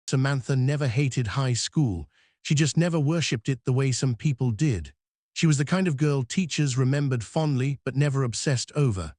Samantha never hated high school. She just never worshipped it the way some people did. She was the kind of girl teachers remembered fondly but never obsessed over.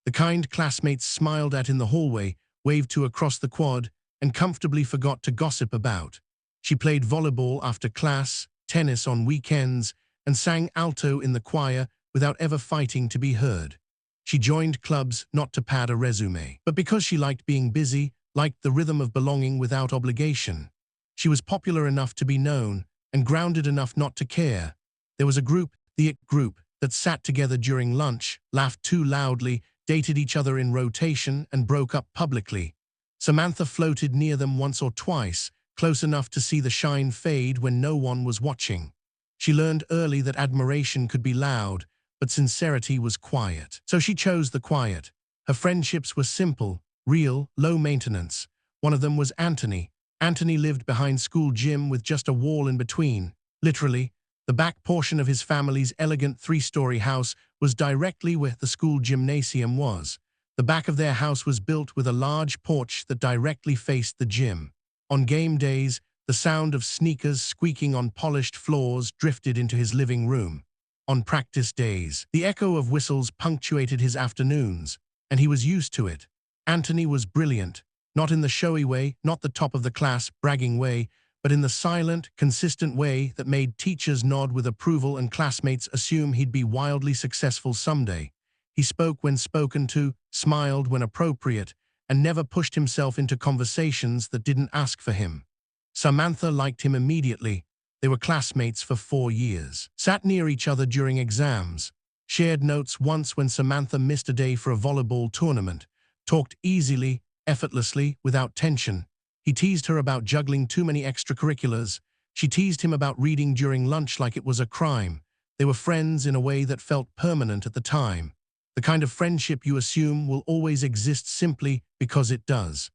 The kind classmates smiled at in the hallway, waved to across the quad, and comfortably forgot to gossip about. She played volleyball after class, tennis on weekends, and sang alto in the choir without ever fighting to be heard. She joined clubs not to pad a resume, but because she liked being busy, liked the rhythm of belonging without obligation. She was popular enough to be known, and grounded enough not to care. There was a group, the It group, that sat together during lunch, laughed too loudly, dated each other in rotation, and broke up publicly. Samantha floated near them once or twice, close enough to see the shine fade when no one was watching. She learned early that admiration could be loud, but sincerity was quiet. So she chose the quiet. Her friendships were simple, real, low maintenance. One of them was Anthony. Anthony lived behind school gym with just a wall in between. Literally, the back portion of his family's elegant three-story house was directly where the school gymnasium was. The back of their house was built with a large porch that directly faced the gym. On game days, the sound of sneakers squeaking on polished floors drifted into his living room. On practice days, the echo of whistles punctuated his afternoons, and he was used to it. Anthony was brilliant, not in the showy way, not the top of the class, bragging way, but in the silent, consistent way that made teachers nod with approval and classmates assume he'd be wildly successful someday. He spoke when spoken to, smiled when appropriate, and never pushed himself into conversations that didn't ask for him. Samantha liked him immediately. They were classmates for 4 years, sat near each other during exams, shared notes once when Samantha missed a day for a volleyball tournament, talked easily, effortlessly, without tension. He teased her about juggling too many extracurriculars. She teased him about reading during lunch like it was a crime. They were friends in a way that felt permanent at the time. The kind of friendship you assume will always exist simply because it does.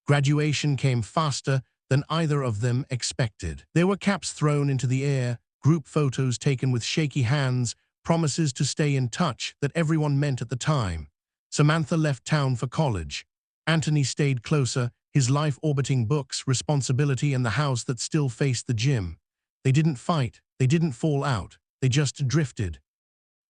Graduation came faster than either of them expected. There were caps thrown into the air, group photos taken with shaky hands, promises to stay in touch that everyone meant at the time. Samantha left town for college. Anthony stayed closer, his life orbiting books, responsibility, and the house that still faced the gym. They didn't fight, they didn't fall out, they just drifted.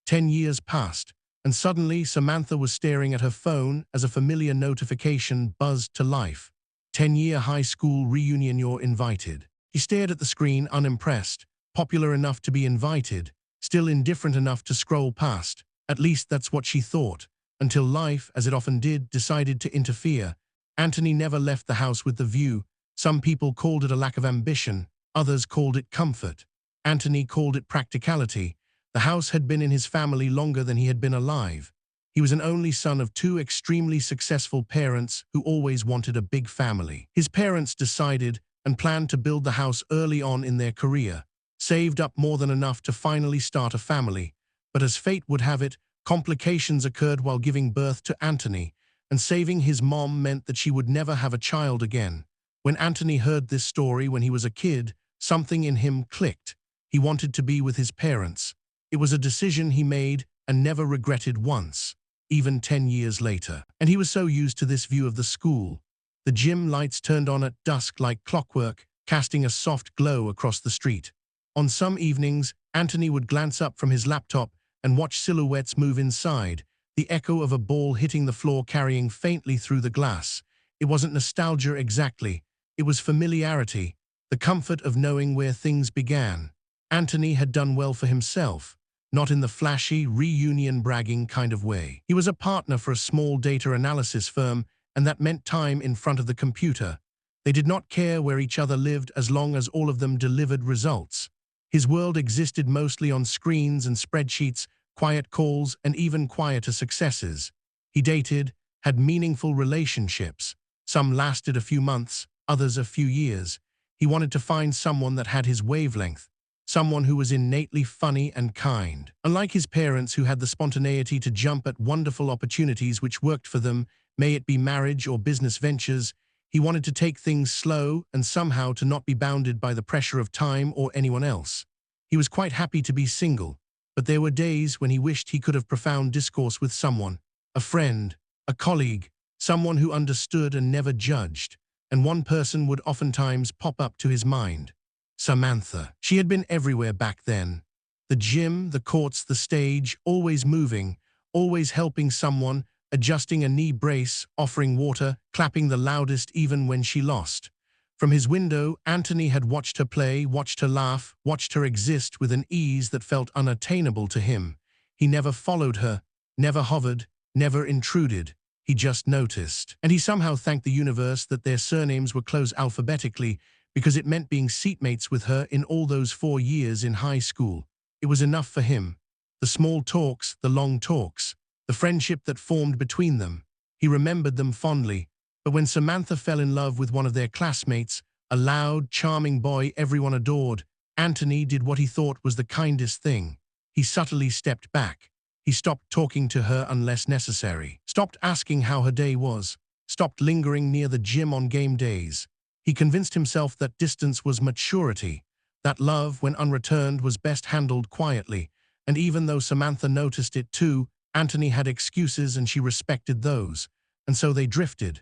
10 years passed, and suddenly Samantha was staring at her phone as a familiar notification buzzed to life. 10-year high school reunion, you're invited. She stared at the screen unimpressed, popular enough to be invited, still indifferent enough to scroll past. At least that's what she thought, until life, as it often did, decided to interfere. Anthony never left the house with the view. Some people called it a lack of ambition, others called it comfort. Anthony called it practicality. The house had been in his family longer than he had been alive. He was an only son of 2 extremely successful parents who always wanted a big family. His parents decided and planned to build the house early on in their career, saved up more than enough to finally start a family. But as fate would have it, complications occurred while giving birth to Anthony, and saving his mom meant that she would never have a child again. When Anthony heard this story when he was a kid, something in him clicked. He wanted to be with his parents. It was a decision he made and never regretted once, even 10 years later. And he was so used to this view of the school. The gym lights turned on at dusk like clockwork, casting a soft glow across the street. On some evenings, Anthony would glance up from his laptop and watch silhouettes move inside, the echo of a ball hitting the floor carrying faintly through the glass. It wasn't nostalgia exactly. It was familiarity, the comfort of knowing where things began. Anthony had done well for himself, not in the flashy, reunion bragging kind of way. He was a partner for a small data analysis firm, and that meant time in front of the computer. They did not care where each other lived as long as all of them delivered results. His world existed mostly on screens and spreadsheets, quiet calls, and even quieter successes. He dated, had meaningful relationships. Some lasted a few months, others a few years. He wanted to find someone that had his wavelength, someone who was innately funny and kind. Unlike his parents who had the spontaneity to jump at wonderful opportunities which worked for them, may it be marriage or business ventures, he wanted to take things slow and somehow to not be bounded by the pressure of time or anyone else. He was quite happy to be single, but there were days when he wished he could have profound discourse with someone, a friend, a colleague, someone who understood and never judged. and one person would oftentimes pop up to his mind. Samantha. She had been everywhere back then. The gym, the courts, the stage, always moving, always helping someone, adjusting a knee brace, offering water, clapping the loudest even when she lost. From his window, Anthony had watched her play, watched her laugh, watched her exist with an ease that felt unattainable to him. He never followed her, never hovered, never intruded. He just noticed. And he somehow thanked the universe that their surnames were close alphabetically, because it meant being seatmates with her in all those 4 years in high school. It was enough for him. The small talks, the long talks, the friendship that formed between them. He remembered them fondly. But when Samantha fell in love with one of their classmates, a loud, charming boy everyone adored, Anthony did what he thought was the kindest thing. He subtly stepped back. He stopped talking to her unless necessary, stopped asking how her day was, stopped lingering near the gym on game days. He convinced himself that distance was maturity, that love, when unreturned, was best handled quietly. And even though Samantha noticed it too, Anthony had excuses and she respected those. And so they drifted.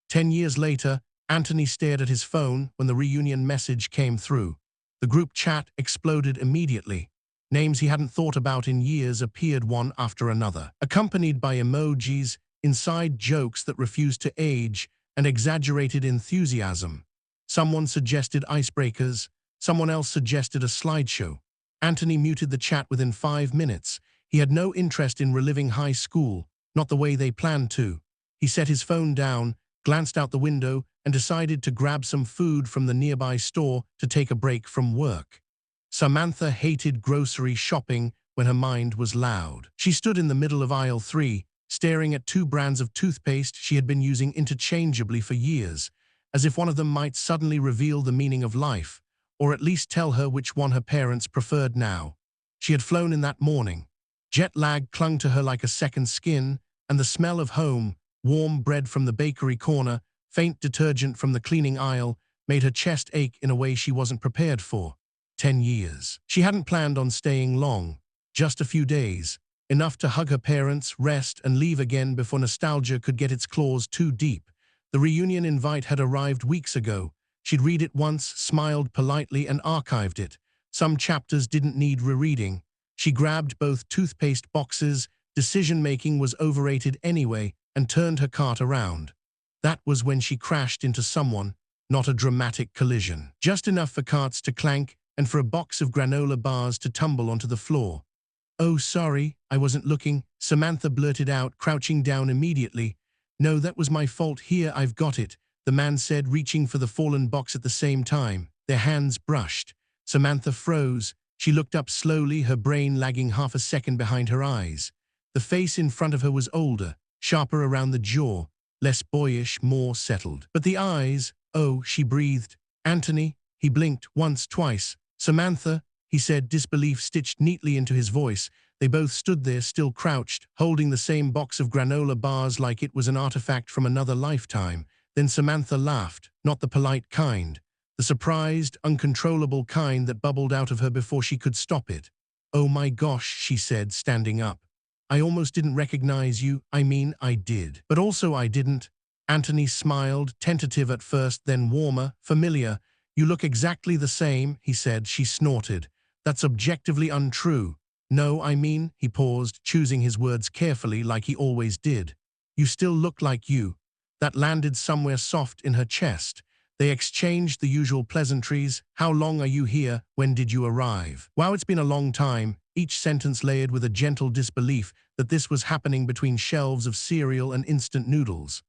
10 years later, Anthony stared at his phone when the reunion message came through. The group chat exploded immediately. Names he hadn't thought about in years appeared one after another, accompanied by emojis, inside jokes that refused to age, and exaggerated enthusiasm. Someone suggested icebreakers, someone else suggested a slideshow. Anthony muted the chat within 5 minutes. He had no interest in reliving high school, not the way they planned to. He set his phone down, glanced out the window, and decided to grab some food from the nearby store to take a break from work. Samantha hated grocery shopping when her mind was loud. She stood in the middle of aisle 3, staring at 2 brands of toothpaste she had been using interchangeably for years, as if one of them might suddenly reveal the meaning of life, or at least tell her which one her parents preferred now. She had flown in that morning. Jet lag clung to her like a second skin, and the smell of home, warm bread from the bakery corner, faint detergent from the cleaning aisle, made her chest ache in a way she wasn't prepared for. 10 years. She hadn't planned on staying long, just a few days, enough to hug her parents, rest, and leave again before nostalgia could get its claws too deep. The reunion invite had arrived weeks ago. She'd read it once, smiled politely, and archived it. Some chapters didn't need rereading. She grabbed both toothpaste boxes, decision-making was overrated anyway, and turned her cart around. That was when she crashed into someone, not a dramatic collision. Just enough for carts to clank and for a box of granola bars to tumble onto the floor. "Oh, sorry, I wasn't looking," Samantha blurted out, crouching down immediately. "No, that was my fault. Here, I've got it," the man said, reaching for the fallen box at the same time. Their hands brushed. Samantha froze. She looked up slowly, her brain lagging half a second behind her eyes. The face in front of her was older, sharper around the jaw, less boyish, more settled. But the eyes, oh, she breathed. "Anthony," he blinked once, twice. "Samantha," he said, disbelief stitched neatly into his voice. They both stood there, still crouched, holding the same box of granola bars like it was an artifact from another lifetime. Then Samantha laughed, not the polite kind, the surprised, uncontrollable kind that bubbled out of her before she could stop it. "Oh my gosh," she said, standing up. "I almost didn't recognize you. I mean, I did. But also I didn't." Anthony smiled, tentative at first, then warmer, familiar. "You look exactly the same," he said. She snorted. "That's objectively untrue." "No, I mean," he paused, choosing his words carefully like he always did. "You still look like you." That landed somewhere soft in her chest. They exchanged the usual pleasantries. "How long are you here? When did you arrive?" "Wow, it's been a long time," each sentence layered with a gentle disbelief that this was happening between shelves of cereal and instant noodles.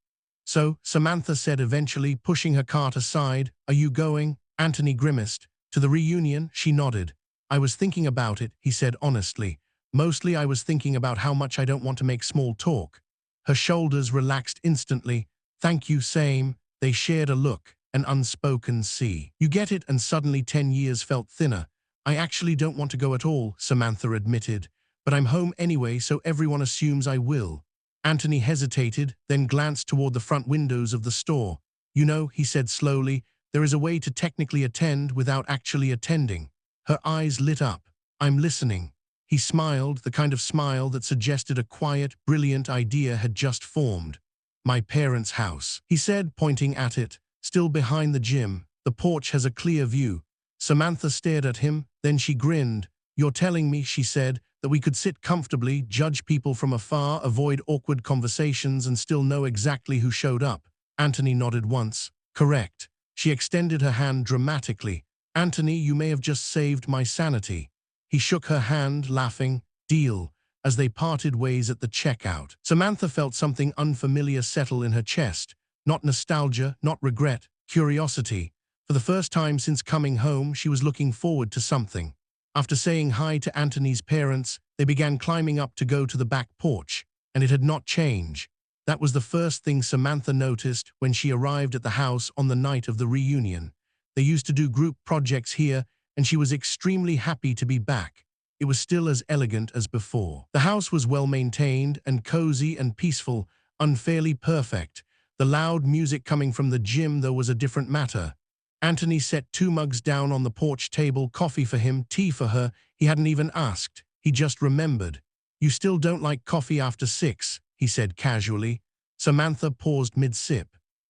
"So," Samantha said eventually, pushing her cart aside, "are you going?" Anthony grimaced. "To the reunion?" She nodded. "I was thinking about it," he said honestly. "Mostly I was thinking about how much I don't want to make small talk." Her shoulders relaxed instantly. "Thank you, same." They shared a look, an unspoken "see. You get it," and suddenly 10 years felt thinner. "I actually don't want to go at all," Samantha admitted. "But I'm home anyway, so everyone assumes I will." Anthony hesitated, then glanced toward the front windows of the store. "You know," he said slowly, "there is a way to technically attend without actually attending." Her eyes lit up. "I'm listening." He smiled, the kind of smile that suggested a quiet, brilliant idea had just formed. "My parents' house," he said, pointing at it. still behind the gym. The porch has a clear view. Samantha stared at him, then she grinned. You're telling me, she said, that we could sit comfortably, judge people from afar, avoid awkward conversations, and still know exactly who showed up. Anthony nodded once. Correct. She extended her hand dramatically. Anthony, you may have just saved my sanity. He shook her hand, laughing. Deal. As they parted ways at the checkout, Samantha felt something unfamiliar settle in her chest. Not nostalgia, not regret, curiosity. For the first time since coming home, she was looking forward to something. After saying hi to Anthony's parents, they began climbing up to go to the back porch, and it had not changed. That was the first thing Samantha noticed when she arrived at the house on the night of the reunion. They used to do group projects here, and she was extremely happy to be back. It was still as elegant as before. The house was well maintained and cozy and peaceful, unfairly perfect. The loud music coming from the gym, though, was a different matter. Anthony set 2 mugs down on the porch table, coffee for him, tea for her. He hadn't even asked. He just remembered. You still don't like coffee after 6, he said casually. Samantha paused mid-sip.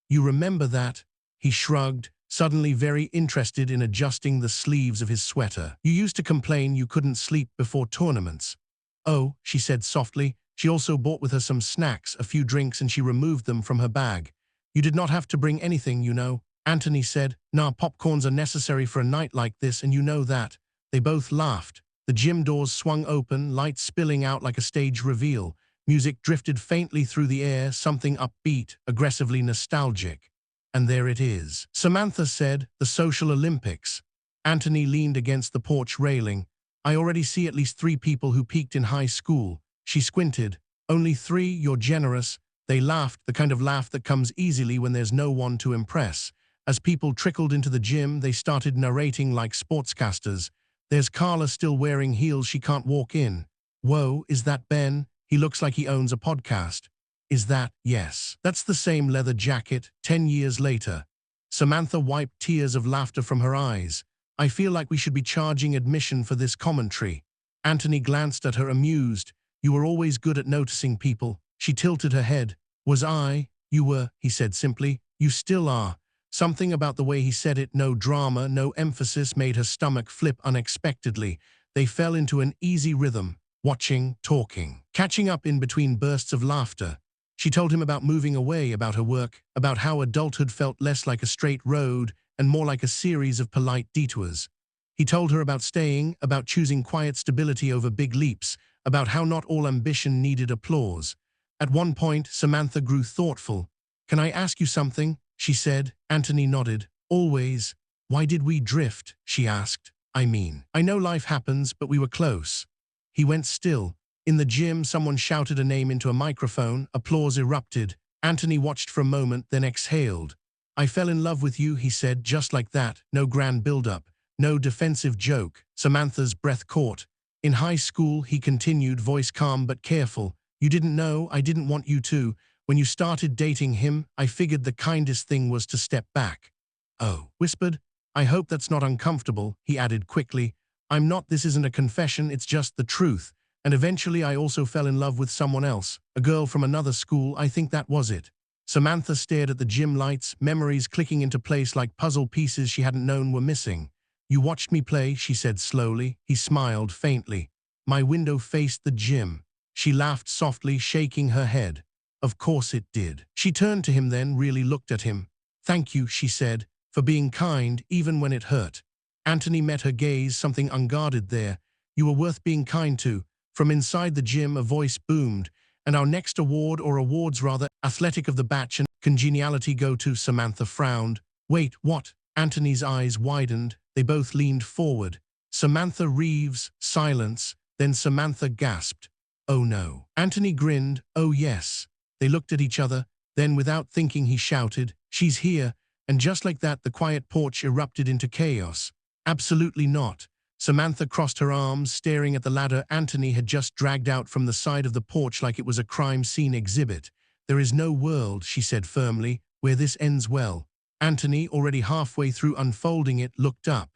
You remember that? He shrugged, suddenly very interested in adjusting the sleeves of his sweater. You used to complain you couldn't sleep before tournaments. Oh, she said softly. She also brought with her some snacks, a few drinks, and she removed them from her bag. You did not have to bring anything, you know. Anthony said, Nah, popcorns are necessary for a night like this, and you know that. They both laughed. The gym doors swung open, lights spilling out like a stage reveal. Music drifted faintly through the air, something upbeat, aggressively nostalgic. And there it is. Samantha said, the Social Olympics. Anthony leaned against the porch railing. I already see at least 3 people who peaked in high school. She squinted. Only 3, you're generous. They laughed, the kind of laugh that comes easily when there's no one to impress. As people trickled into the gym, they started narrating like sportscasters. There's Carla still wearing heels, she can't walk in. Whoa, is that Ben? He looks like he owns a podcast. Is that? Yes. That's the same leather jacket, 10 years later. Samantha wiped tears of laughter from her eyes. I feel like we should be charging admission for this commentary. Anthony glanced at her, amused. You were always good at noticing people. She tilted her head. Was I? You were, he said simply. You still are. Something about the way he said it, no drama, no emphasis, made her stomach flip unexpectedly. They fell into an easy rhythm, watching, talking, catching up in between bursts of laughter. She told him about moving away, about her work, about how adulthood felt less like a straight road and more like a series of polite detours. He told her about staying, about choosing quiet stability over big leaps, about how not all ambition needed applause. At one point, Samantha grew thoughtful. Can I ask you something? She said. Anthony nodded. Always. Why did we drift? She asked. I mean, I know life happens, but we were close. He went still. In the gym, someone shouted a name into a microphone. Applause erupted. Anthony watched for a moment, then exhaled. I fell in love with you, he said, just like that. No grand build-up. No defensive joke. Samantha's breath caught. In high school, he continued, voice calm but careful. You didn't know, I didn't want you to. When you started dating him, I figured the kindest thing was to step back. Oh, whispered. I hope that's not uncomfortable, he added quickly. I'm not, this isn't a confession, it's just the truth. And eventually I also fell in love with someone else, a girl from another school, I think that was it. Samantha stared at the gym lights, memories clicking into place like puzzle pieces she hadn't known were missing. You watched me play, she said slowly. He smiled faintly. My window faced the gym. She laughed softly, shaking her head. Of course it did. She turned to him then, really looked at him. Thank you, she said, for being kind, even when it hurt. Anthony met her gaze, something unguarded there. You were worth being kind to. From inside the gym, a voice boomed. And our next award, or awards rather, athletic of the batch and congeniality go to. Samantha frowned. Wait, what? Anthony's eyes widened. They both leaned forward. Samantha Reeves, silence. Then Samantha gasped. Oh no. Anthony grinned. Oh yes. They looked at each other. Then without thinking he shouted, she's here. And just like that the quiet porch erupted into chaos. Absolutely not. Samantha crossed her arms, staring at the ladder Anthony had just dragged out from the side of the porch like it was a crime scene exhibit. There is no world, she said firmly, where this ends well. Anthony, already halfway through unfolding it, looked up.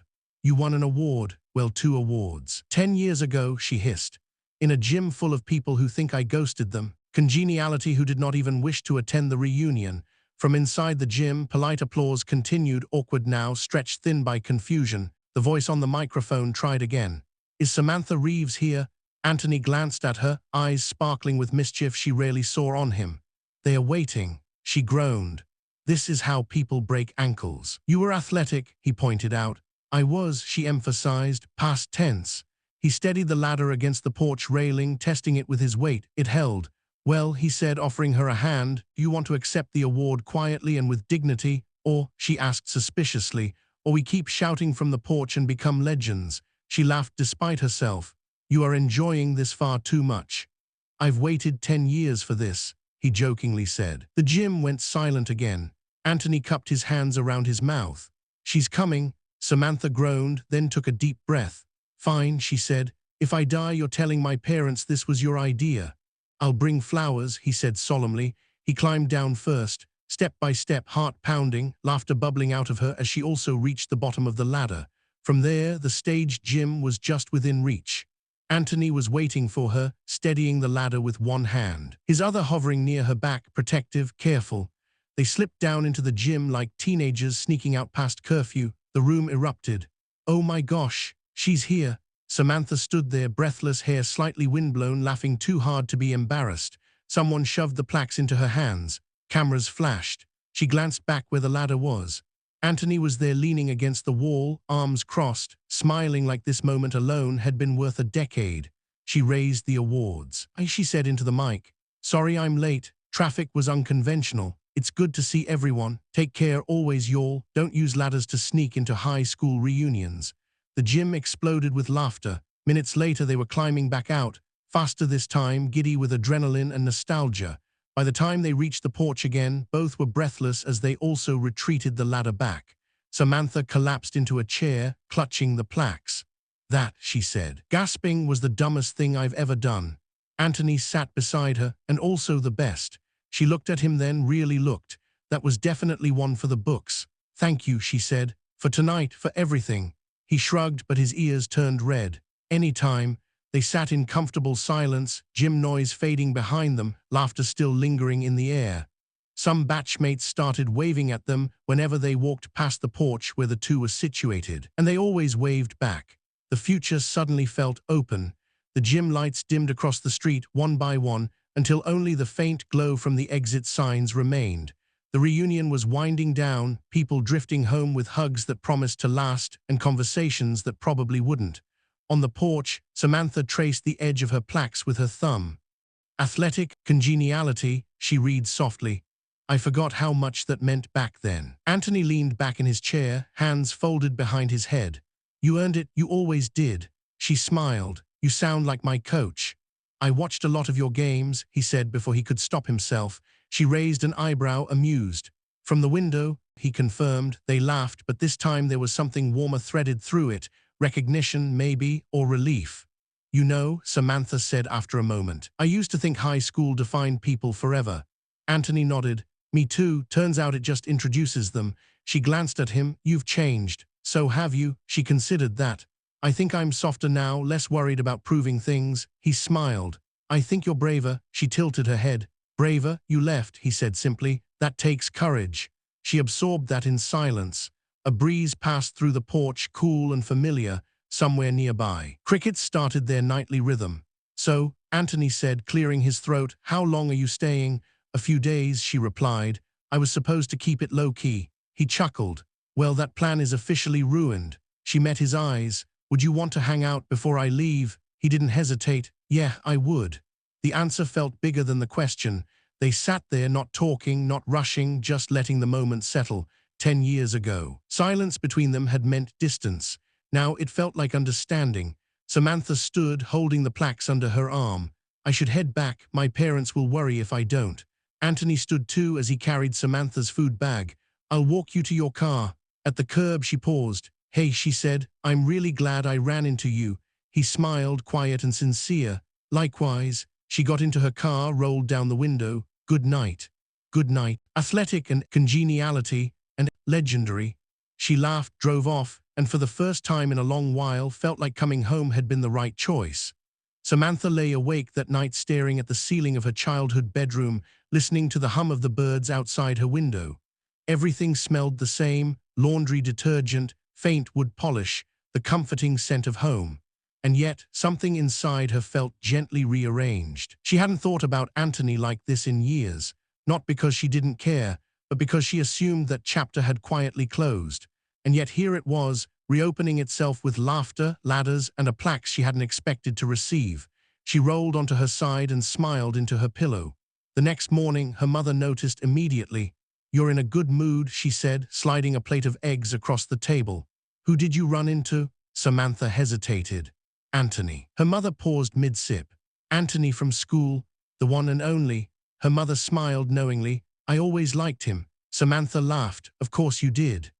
You won an award. Well, 2 awards. 10 years ago, she hissed. In a gym full of people who think I ghosted them. Congeniality who did not even wish to attend the reunion. From inside the gym, polite applause continued, awkward now, stretched thin by confusion. The voice on the microphone tried again. "Is Samantha Reeves here?" Anthony glanced at her, eyes sparkling with mischief she rarely saw on him. "They are waiting," she groaned. "This is how people break ankles." "You were athletic," he pointed out. "I was," she emphasized, past tense. He steadied the ladder against the porch railing, testing it with his weight. It held. "Well," he said, offering her a hand, "do you want to accept the award quietly and with dignity, or," she asked suspiciously, "or we keep shouting from the porch and become legends?" She laughed despite herself. "You are enjoying this far too much." "I've waited 10 years for this," he jokingly said. The gym went silent again. Anthony cupped his hands around his mouth. "She's coming," Samantha groaned, then took a deep breath. "Fine," she said. "If I die, you're telling my parents this was your idea." "I'll bring flowers," he said solemnly. He climbed down first, step by step, heart pounding, laughter bubbling out of her as she also reached the bottom of the ladder. From there, the staged gym was just within reach. Anthony was waiting for her, steadying the ladder with one hand, his other hovering near her back, protective, careful. They slipped down into the gym like teenagers sneaking out past curfew. The room erupted. "Oh my gosh, she's here." Samantha stood there, breathless, hair slightly windblown, laughing too hard to be embarrassed. Someone shoved the plaques into her hands. Cameras flashed. She glanced back where the ladder was. Anthony was there leaning against the wall, arms crossed, smiling like this moment alone had been worth a decade. She raised the awards. She said into the mic. "Sorry I'm late. Traffic was unconventional. It's good to see everyone. Take care always, y'all. Don't use ladders to sneak into high school reunions." The gym exploded with laughter. Minutes later they were climbing back out, faster this time, giddy with adrenaline and nostalgia. By the time they reached the porch again, both were breathless as they also retreated the ladder back. Samantha collapsed into a chair, clutching the plaques. "That," she said, gasping, "was the dumbest thing I've ever done." Anthony sat beside her, "and also the best." She looked at him then, really looked. "That was definitely one for the books." "Thank you," she said, "for tonight, for everything." He shrugged, but his ears turned red. "Anytime." They sat in comfortable silence, gym noise fading behind them, laughter still lingering in the air. Some batchmates started waving at them whenever they walked past the porch where the two were situated, and they always waved back. The future suddenly felt open. The gym lights dimmed across the street one by one until only the faint glow from the exit signs remained. The reunion was winding down, people drifting home with hugs that promised to last and conversations that probably wouldn't. On the porch, Samantha traced the edge of her plaques with her thumb. "Athletic congeniality," she read softly. "I forgot how much that meant back then." Anthony leaned back in his chair, hands folded behind his head. "You earned it, you always did." She smiled. "You sound like my coach." "I watched a lot of your games," he said before he could stop himself. She raised an eyebrow, amused. "From the window," he confirmed. They laughed, but this time there was something warmer threaded through it. Recognition, maybe, or relief. "You know," Samantha said after a moment, "I used to think high school defined people forever." Anthony nodded. "Me too. Turns out it just introduces them." She glanced at him. "You've changed." "So have you." She considered that. "I think I'm softer now, less worried about proving things." He smiled. "I think you're braver." She tilted her head. "Braver? You left," he said simply. "That takes courage." She absorbed that in silence. A breeze passed through the porch, cool and familiar, somewhere nearby. Crickets started their nightly rhythm. "So," Anthony said, clearing his throat, "how long are you staying?" "A few days," she replied. "I was supposed to keep it low-key." He chuckled. "Well, that plan is officially ruined." She met his eyes. "Would you want to hang out before I leave?" He didn't hesitate. "Yeah, I would." The answer felt bigger than the question. They sat there, not talking, not rushing, just letting the moment settle. 10 years ago, silence between them had meant distance. Now it felt like understanding. Samantha stood, holding the plaques under her arm. "I should head back. My parents will worry if I don't." Anthony stood too as he carried Samantha's food bag. "I'll walk you to your car." At the curb she paused. "Hey," she said, "I'm really glad I ran into you." He smiled, quiet and sincere. "Likewise." She got into her car, rolled down the window. "Good night." "Good night." Athletic and congeniality and legendary. She laughed, drove off, and for the first time in a long while felt like coming home had been the right choice. Samantha lay awake that night staring at the ceiling of her childhood bedroom, listening to the hum of the birds outside her window. Everything smelled the same: laundry detergent, faint wood polish, the comforting scent of home. And yet, something inside her felt gently rearranged. She hadn't thought about Anthony like this in years, not because she didn't care, but because she assumed that chapter had quietly closed. And yet here it was, reopening itself with laughter, ladders, and a plaque she hadn't expected to receive. She rolled onto her side and smiled into her pillow. The next morning, her mother noticed immediately. "You're in a good mood," she said, sliding a plate of eggs across the table. "Who did you run into?" Samantha hesitated. "Anthony." Her mother paused mid-sip. "Anthony from school, the one and only." Her mother smiled knowingly. "I always liked him." Samantha laughed. "Of course you did."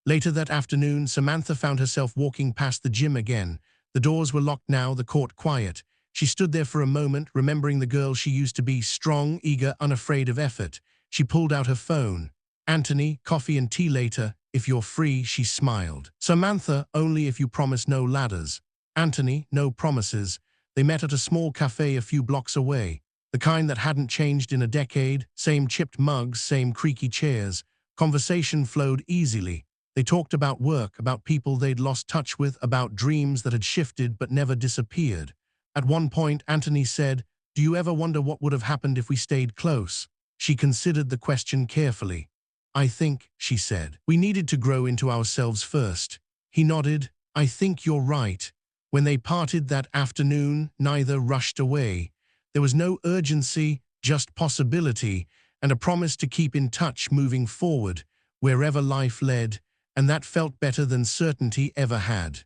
Later that afternoon, Samantha found herself walking past the gym again. The doors were locked now, the court quiet. She stood there for a moment, remembering the girl she used to be, strong, eager, unafraid of effort. She pulled out her phone. "Anthony, coffee and tea later. If you're free," she smiled. "Samantha, only if you promise no ladders." Anthony, no promises. They met at a small cafe a few blocks away. The kind that hadn't changed in a decade, same chipped mugs, same creaky chairs. Conversation flowed easily. They talked about work, about people they'd lost touch with, about dreams that had shifted but never disappeared. At one point, Anthony said, "Do you ever wonder what would have happened if we stayed close?" She considered the question carefully. "I think," she said, "we needed to grow into ourselves first." He nodded. "I think you're right." When they parted that afternoon, neither rushed away. There was no urgency, just possibility, and a promise to keep in touch moving forward, wherever life led, and that felt better than certainty ever had.